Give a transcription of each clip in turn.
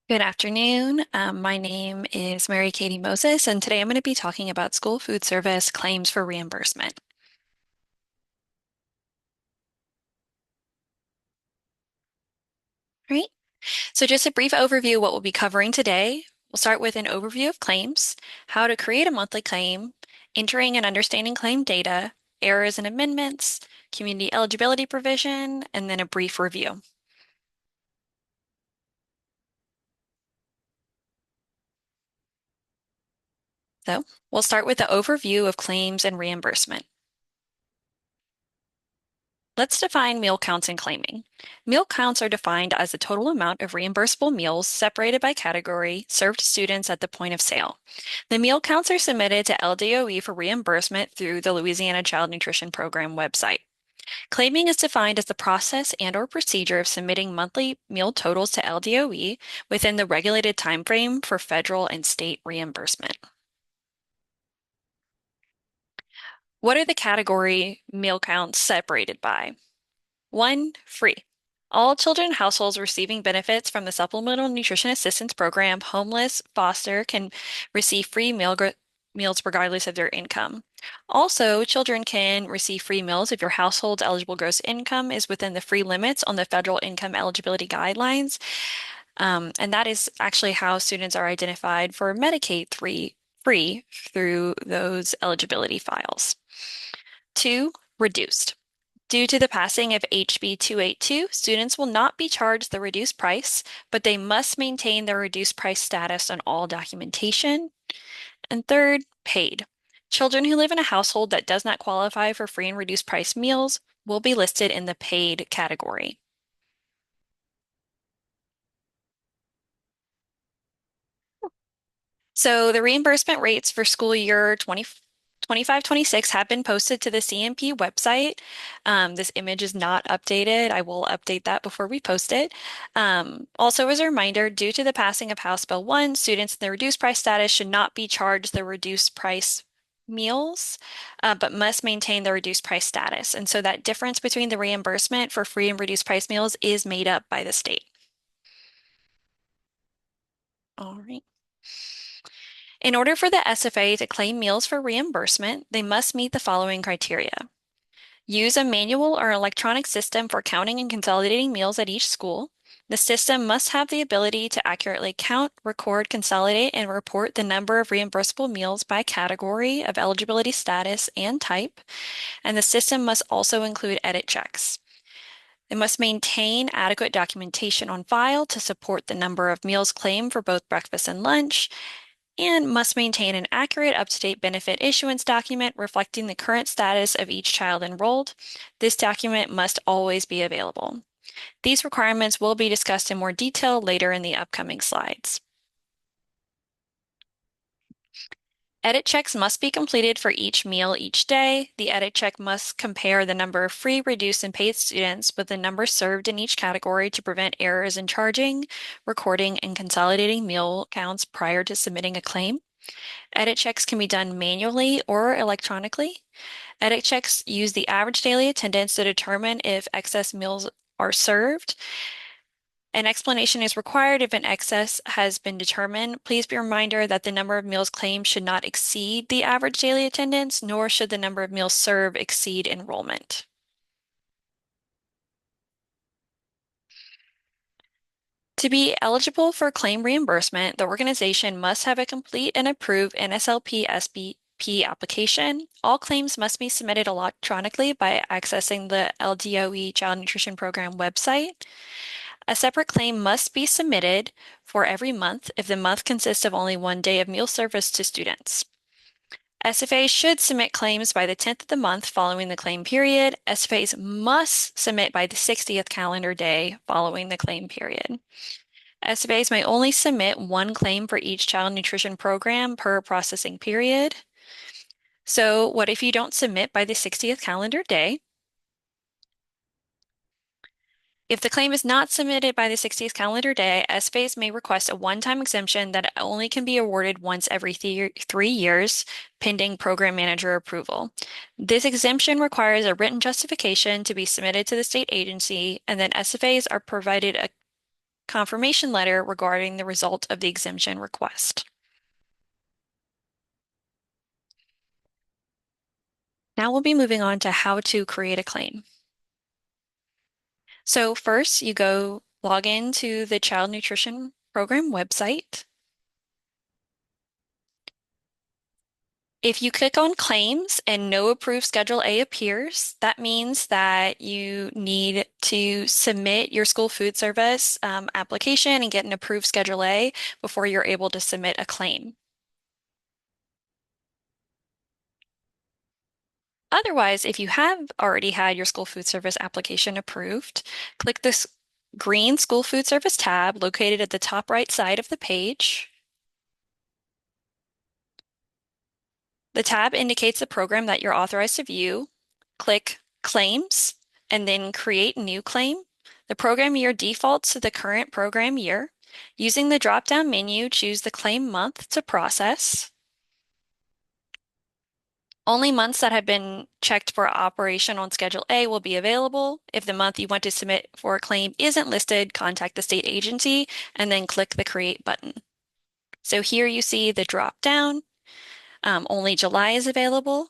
Good afternoon. My name is Mary Katie Moses, and today I'm going to be talking about school food service claims for reimbursement. All right. So just a brief overview of what we'll be covering today. We'll start with an overview of claims, how to create a monthly claim, entering and understanding claim data, errors and amendments, community eligibility provision, and then a brief review. So we'll start with the overview of claims and reimbursement. Let's define meal counts and claiming. Meal counts are defined as the total amount of reimbursable meals separated by category served to students at the point of sale. The meal counts are submitted to LDOE for reimbursement through the Louisiana Child Nutrition Program website. Claiming is defined as the process and/or procedure of submitting monthly meal totals to LDOE within the regulated timeframe for federal and state reimbursement. What are the category meal counts separated by? 1. Free. All children in households receiving benefits from the Supplemental Nutrition Assistance Program, homeless, foster, can receive free meals regardless of their income. Also, children can receive free meals if your household's eligible gross income is within the free limits on the federal income eligibility guidelines. And that is actually how students are identified for Medicaid free through those eligibility files. 2. Reduced. Due to the passing of HB 282, students will not be charged the reduced price, but they must maintain their reduced price status on all documentation. And third, paid. Children who live in a household that does not qualify for free and reduced price meals will be listed in the paid category. So the reimbursement rates for school year 2025-26 have been posted to the CMP website. This image is not updated. I will update that before we post it. Also, as a reminder, due to the passing of House Bill 1, students in the reduced price status should not be charged the reduced price meals, but must maintain the reduced price status. And so that difference between the reimbursement for free and reduced price meals is made up by the state. All right. In order for the SFA to claim meals for reimbursement, they must meet the following criteria. Use a manual or electronic system for counting and consolidating meals at each school. The system must have the ability to accurately count, record, consolidate, and report the number of reimbursable meals by category of eligibility status and type. And the system must also include edit checks. They must maintain adequate documentation on file to support the number of meals claimed for both breakfast and lunch, and must maintain an accurate, up-to-date benefit issuance document reflecting the current status of each child enrolled. This document must always be available. These requirements will be discussed in more detail later in the upcoming slides. Edit checks must be completed for each meal each day. The edit check must compare the number of free, reduced, and paid students with the number served in each category to prevent errors in charging, recording, and consolidating meal counts prior to submitting a claim. Edit checks can be done manually or electronically. Edit checks use the average daily attendance to determine if excess meals are served. An explanation is required if an excess has been determined. Please be reminded that the number of meals claimed should not exceed the average daily attendance, nor should the number of meals served exceed enrollment. To be eligible for claim reimbursement, the organization must have a complete and approved NSLP SBP application. All claims must be submitted electronically by accessing the LDOE Child Nutrition Program website. A separate claim must be submitted for every month if the month consists of only one day of meal service to students. SFA should submit claims by the 10th of the month following the claim period. SFAs must submit by the 60th calendar day following the claim period. SFAs may only submit one claim for each child nutrition program per processing period. So what if you don't submit by the 60th calendar day? If the claim is not submitted by the 60th calendar day, SFAs may request a one-time exemption that only can be awarded once every 3 years, pending program manager approval. This exemption requires a written justification to be submitted to the state agency, and then SFAs are provided confirmation letter regarding the result of the exemption request. Now we'll be moving on to how to create a claim. So first, you go log into the Child Nutrition Program website. If you click on claims and no approved Schedule A appears, that means that you need to submit your school food service application and get an approved Schedule A before you're able to submit a claim. Otherwise, if you have already had your school food service application approved, click this green school food service tab located at the top right side of the page. The tab indicates the program that you're authorized to view. Click Claims and then Create New Claim. The program year defaults to the current program year. Using the drop-down menu, choose the claim month to process. Only months that have been checked for operation on Schedule A will be available. If the month you want to submit for a claim isn't listed, contact the state agency and then click the Create button. So here you see the drop-down. Only July is available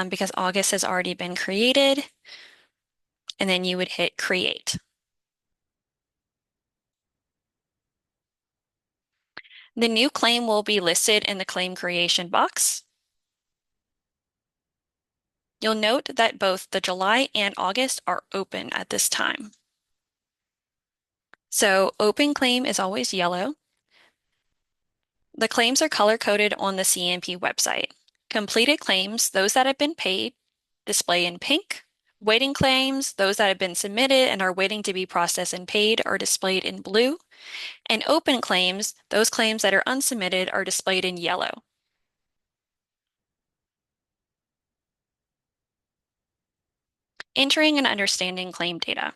because August has already been created. And then you would hit Create. The new claim will be listed in the claim creation box. You'll note that both the July and August are open at this time. So open claim is always yellow. The claims are color-coded on the CNP website. Completed claims, those that have been paid, display in pink. Waiting claims, those that have been submitted and are waiting to be processed and paid, are displayed in blue. And open claims, those claims that are unsubmitted, are displayed in yellow. Entering and understanding claim data.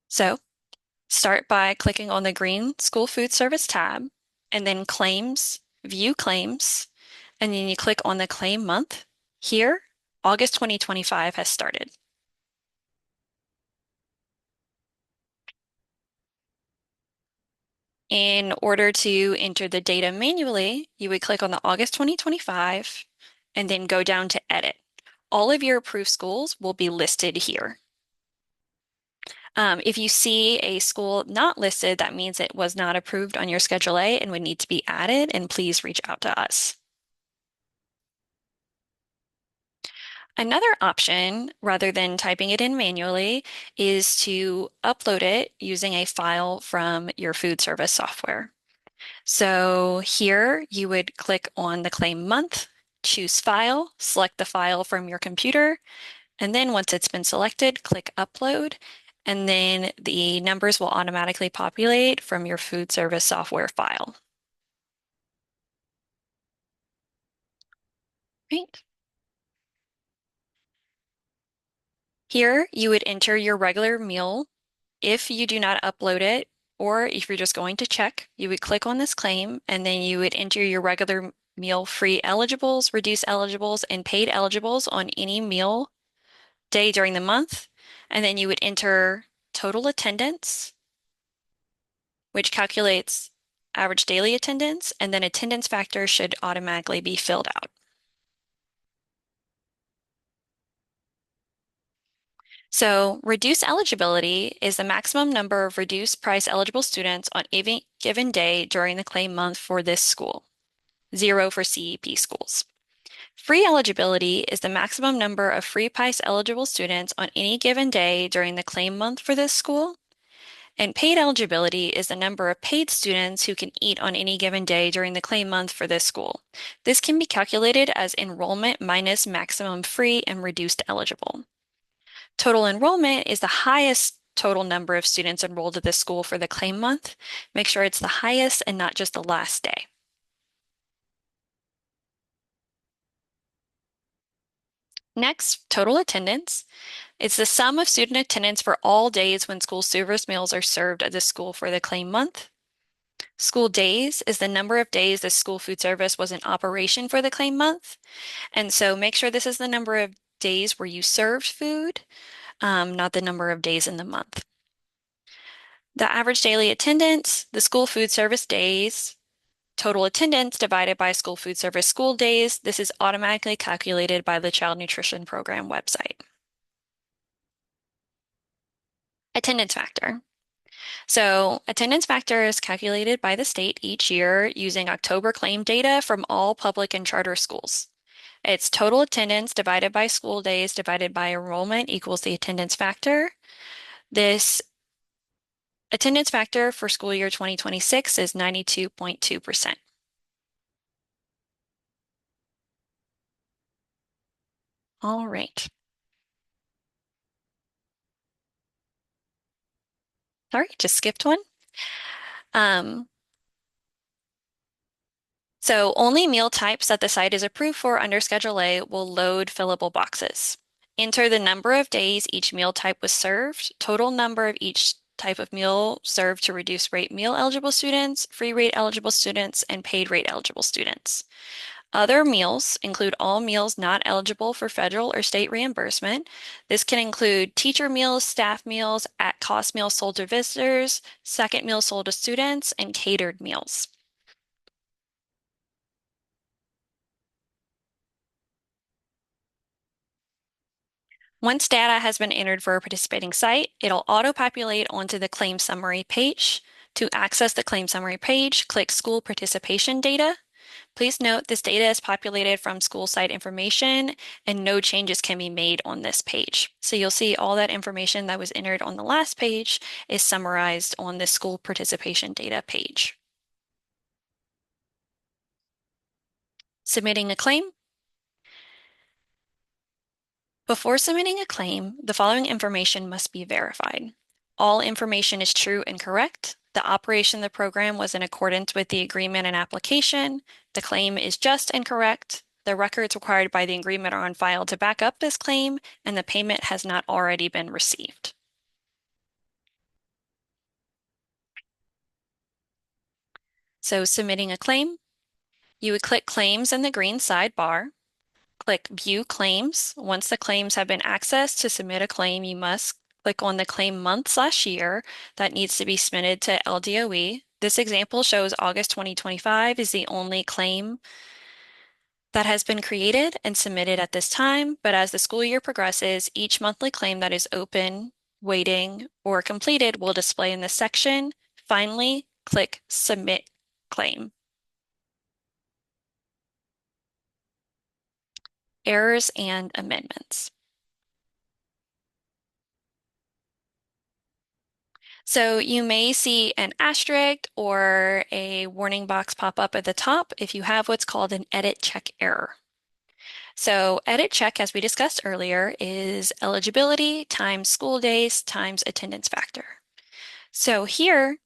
So start by clicking on the green School Food Service tab and then Claims, View Claims, and then you click on the claim month. Here, August 2025 has started. In order to enter the data manually, you would click on the August 2025 and then go down to Edit. All of your approved schools will be listed here. If you see a school not listed, that means it was not approved on your Schedule A and would need to be added, and please reach out to us. Another option, rather than typing it in manually, is to upload it using a file from your food service software. So here you would click on the claim month, choose file, select the file from your computer, and then once it's been selected, click upload, and then the numbers will automatically populate from your food service software file. Right. Here you would enter your regular meal. If you do not upload it, or if you're just going to check, you would click on this claim and then you would enter your regular meal free eligibles, reduced eligibles, and paid eligibles on any meal day during the month. And then you would enter total attendance, which calculates average daily attendance, and then attendance factor should automatically be filled out. So reduced eligibility is the maximum number of reduced price eligible students on any given day during the claim month for this school, 0 for CEP schools. Free eligibility is the maximum number of free price eligible students on any given day during the claim month for this school. And paid eligibility is the number of paid students who can eat on any given day during the claim month for this school. This can be calculated as enrollment minus maximum free and reduced eligible. Total enrollment is the highest total number of students enrolled at this school for the claim month. Make sure it's the highest and not just the last day. Next, total attendance. It's the sum of student attendance for all days when school service meals are served at the school for the claim month. School days is the number of days the school food service was in operation for the claim month. And so make sure this is the number of days where you served food, not the number of days in the month. The average daily attendance, the school food service days, total attendance divided by school food service school days. This is automatically calculated by the Child Nutrition Program website. Attendance factor. So attendance factor is calculated by the state each year using October claim data from all public and charter schools. It's total attendance divided by school days divided by enrollment equals the attendance factor. This attendance factor for school year 2026 is 92.2%. All right. Sorry, just skipped one. Um, So only meal types that the site is approved for under Schedule A will load fillable boxes. Enter the number of days each meal type was served, total number of each type of meal served to reduce rate meal eligible students, free rate eligible students, and paid rate eligible students. Other meals include all meals not eligible for federal or state reimbursement. This can include teacher meals, staff meals, at-cost meals sold to visitors, second meals sold to students, and catered meals. Once data has been entered for a participating site, it'll auto-populate onto the claim summary page. To access the claim summary page, click School Participation Data. Please note this data is populated from school site information and no changes can be made on this page. So you'll see all that information that was entered on the last page is summarized on the School Participation Data page. Submitting a claim. Before submitting a claim, the following information must be verified. All information is true and correct. The operation of the program was in accordance with the agreement and application. The claim is just and correct. The records required by the agreement are on file to back up this claim, and the payment has not already been received. So submitting a claim, you would click Claims in the green sidebar. Click View Claims. Once the claims have been accessed to submit a claim, you must click on the claim month/year that needs to be submitted to LDOE. This example shows August 2025 is the only claim that has been created and submitted at this time, but as the school year progresses, each monthly claim that is open, waiting, or completed will display in this section. Finally, click Submit Claim. Errors and amendments. So you may see an asterisk or a warning box pop up at the top if you have what's called an edit check error. So edit check, as we discussed earlier, is eligibility times school days times attendance factor. So here,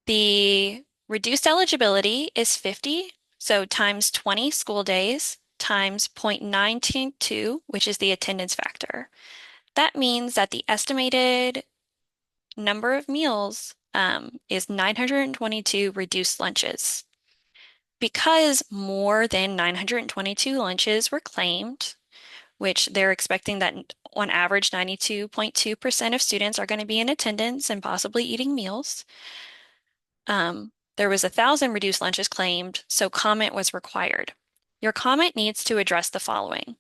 the reduced eligibility is 50, so times 20 school days times 0.922, which is the attendance factor. That means that the estimated number of meals is 922 reduced lunches. Because more than 922 lunches were claimed, which they're expecting that on average 92.2% of students are going to be in attendance and possibly eating meals. There was 1,000 reduced lunches claimed, so comment was required. Your comment needs to address the following: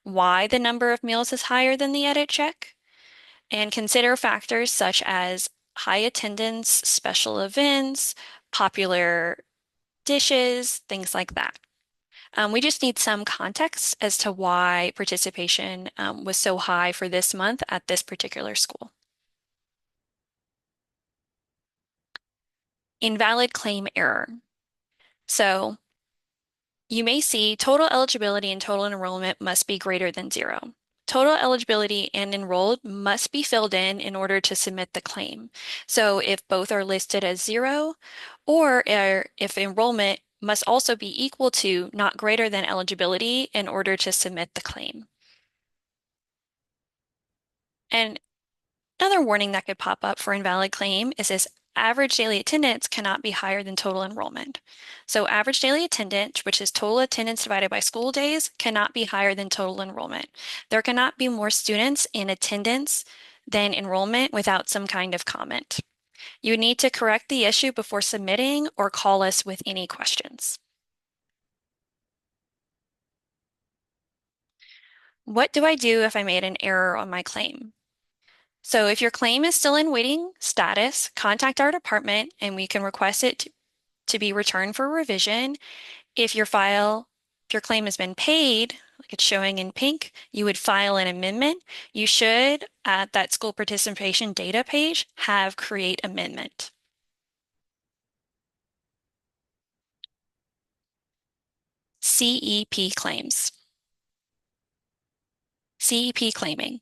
why the number of meals is higher than the edit check, and consider factors such as high attendance, special events, popular dishes, things like that. We just need some context as to why participation was so high for this month at this particular school. Invalid claim error. So you may see total eligibility and total enrollment must be greater than 0. Total eligibility and enrolled must be filled in order to submit the claim. So if both are listed as 0, or if enrollment must also be equal to, not greater than eligibility in order to submit the claim. And another warning that could pop up for invalid claim is this average daily attendance cannot be higher than total enrollment. So average daily attendance, which is total attendance divided by school days, cannot be higher than total enrollment. There cannot be more students in attendance than enrollment without some kind of comment. You need to correct the issue before submitting or call us with any questions. What do I do if I made an error on my claim? So if your claim is still in waiting status, contact our department and we can request it to be returned for revision. If your claim has been paid, like it's showing in pink, you would file an amendment. You should, at that school participation data page, have create amendment. CEP claims. CEP claiming.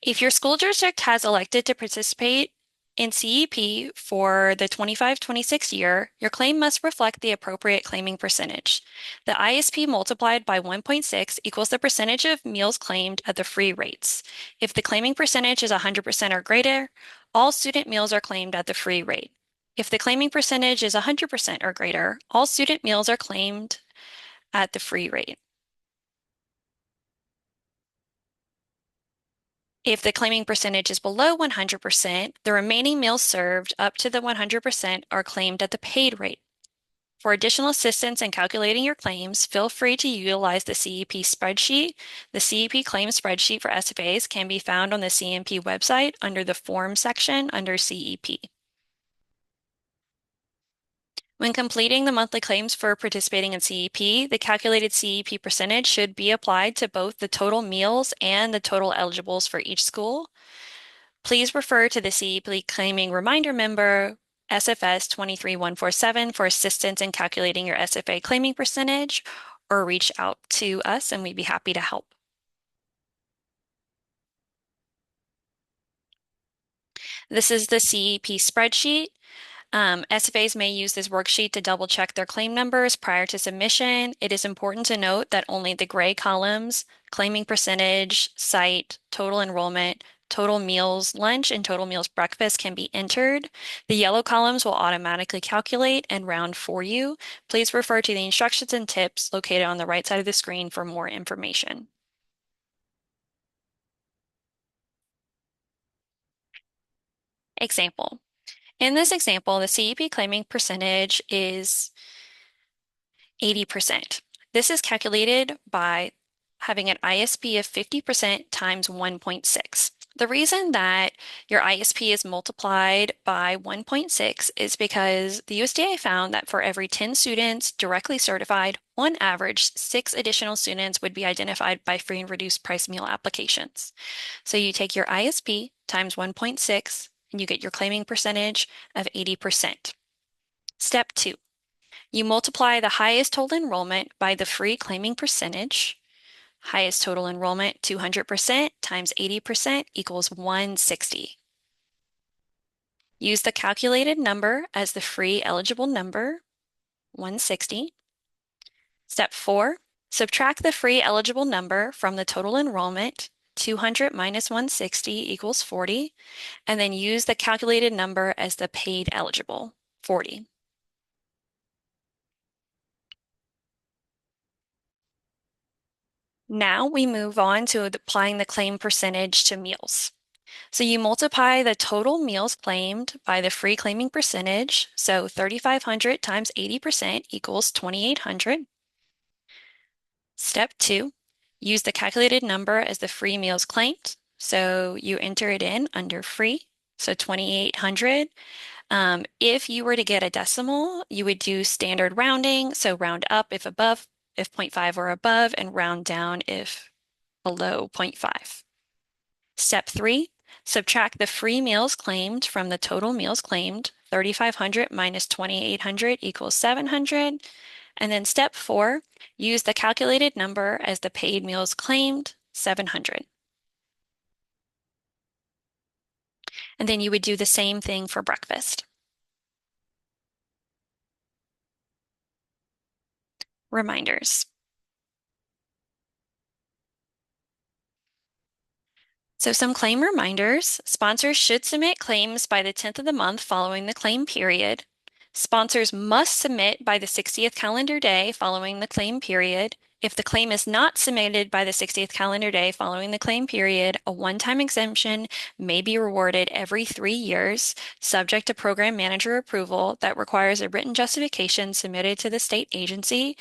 If your school district has elected to participate in CEP for the 25-26 year, your claim must reflect the appropriate claiming percentage. The ISP multiplied by 1.6 equals the percentage of meals claimed at the free rates. If the claiming percentage is 100% or greater, all student meals are claimed at the free rate. If the claiming percentage is 100% or greater, all student meals are claimed at the free rate. If the claiming percentage is below 100%, the remaining meals served up to the 100% are claimed at the paid rate. For additional assistance in calculating your claims, feel free to utilize the CEP spreadsheet. The CEP claim spreadsheet for SFAs can be found on the CMP website under the Form section under CEP. When completing the monthly claims for participating in CEP, the calculated CEP percentage should be applied to both the total meals and the total eligibles for each school. Please refer to the CEP claiming reminder member SFS 23147 for assistance in calculating your SFA claiming percentage, or reach out to us and we'd be happy to help. This is the CEP spreadsheet. SFAs may use this worksheet to double check their claim numbers prior to submission. It is important to note that only the gray columns, claiming percentage, site, total enrollment, total meals lunch, and total meals breakfast can be entered. The yellow columns will automatically calculate and round for you. Please refer to the instructions and tips located on the right side of the screen for more information. Example. In this example, the CEP claiming percentage is 80%. This is calculated by having an ISP of 50% times 1.6. The reason that your ISP is multiplied by 1.6 is because the USDA found that for every 10 students directly certified, on average, 6 additional students would be identified by free and reduced price meal applications. So you take your ISP times 1.6 and you get your claiming percentage of 80%. Step 2. You multiply the highest total enrollment by the free claiming percentage. Highest total enrollment, 200% times 80% equals 160. Use the calculated number as the free eligible number, 160. Step 4, subtract the free eligible number from the total enrollment, 200 minus 160 equals 40, and then use the calculated number as the paid eligible, 40. Now we move on to applying the claim percentage to meals. So you multiply the total meals claimed by the free claiming percentage. So 3,500 times 80% equals 2,800. Step 2, use the calculated number as the free meals claimed. So you enter it in under free, so 2,800. If you were to get a decimal, you would do standard rounding. So round up if above, if 0.5 or above, and round down if below 0.5. Step 3, subtract the free meals claimed from the total meals claimed. 3,500 minus 2,800 equals 700. And then step 4, use the calculated number as the paid meals claimed, 700. And then you would do the same thing for breakfast. Reminders. So some claim reminders. Sponsors should submit claims by the 10th of the month following the claim period. Sponsors must submit by the 60th calendar day following the claim period. If the claim is not submitted by the 60th calendar day following the claim period, a one-time exemption may be rewarded every 3 years, subject to program manager approval that requires a written justification submitted to the state agency,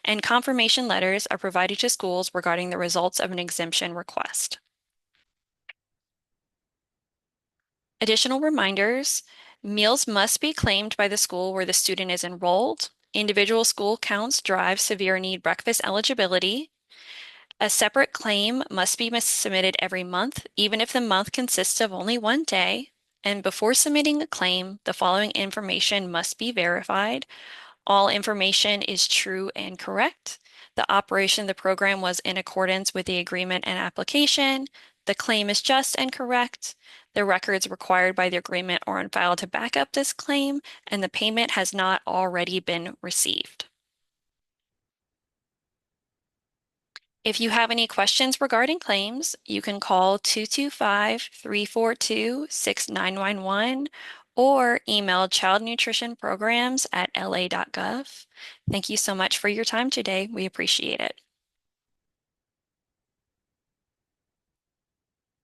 and confirmation letters are provided to schools regarding the results of an exemption request. Additional reminders, meals must be claimed by the school where the student is enrolled. Individual school counts drive severe need breakfast eligibility. A separate claim must be submitted every month, even if the month consists of only one day. And before submitting a claim, the following information must be verified. All information is true and correct. The operation of the program was in accordance with the agreement and application. The claim is just and correct. The records required by the agreement are on file to back up this claim, and the payment has not already been received. If you have any questions regarding claims, you can call 225-342-6911 or email childnutritionprograms@la.gov. Thank you so much for your time today. We appreciate it.